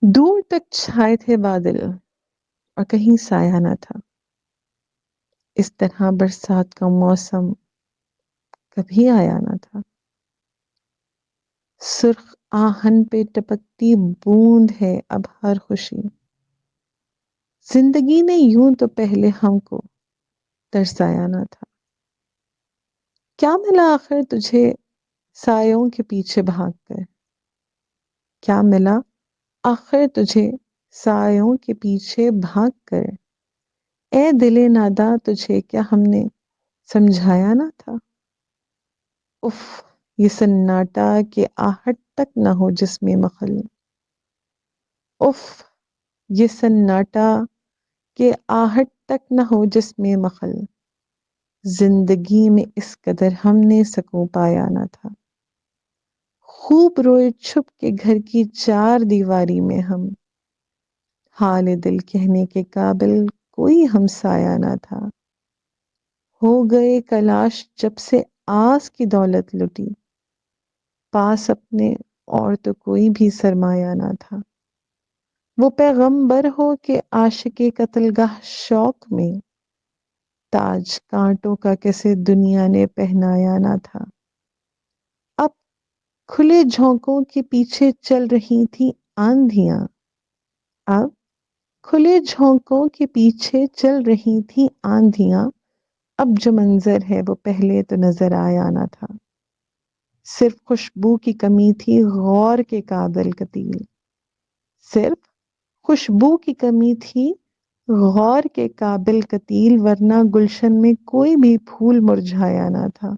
دور تک چھائے تھے بادل اور کہیں سایہ نہ تھا. اس طرح برسات کا موسم کبھی آیا نہ تھا. سرخ آہن پہ ٹپکتی بوند ہے اب ہر خوشی. زندگی نے یوں تو پہلے ہم کو ترسایا نہ تھا. کیا ملا آخر تجھے سایوں کے پیچھے بھاگ کر؟ کیا ملا آخر تجھے سایوں کے پیچھے بھاگ کر؟ اے دل نادا تجھے کیا ہم نے سمجھایا نہ تھا؟ اف یہ سناٹا کہ آہٹ تک نہ ہو جس میں مخل. اف یہ سناٹا کہ آہٹ تک نہ ہو جس میں مخل. زندگی میں اس قدر ہم نے سکون پایا نہ تھا. خوب روئے چھپ کے گھر کی چار دیواری میں ہم. حال دل کہنے کے قابل کوئی ہمسایا نہ تھا. ہو گئے کلاش جب سے آس کی دولت لٹی. پاس اپنے اور تو کوئی بھی سرمایہ نہ تھا. وہ پیغمبر ہو کہ عاشق قتل گاہ شوق میں. تاج کانٹوں کا کیسے دنیا نے پہنایا نہ تھا. اب کھلے جھونکوں کے پیچھے چل رہی تھی آندھیاں. اب کھلے جھونکوں کے پیچھے چل رہی تھی آندھیاں. اب جو منظر ہے وہ پہلے تو نظر آیا نہ تھا. صرف خوشبو کی کمی تھی غور کے قابل قتیل. صرف خوشبو کی کمی تھی غور کے قابل قتیل ورنہ گلشن میں کوئی بھی پھول مرجھایا نہ تھا.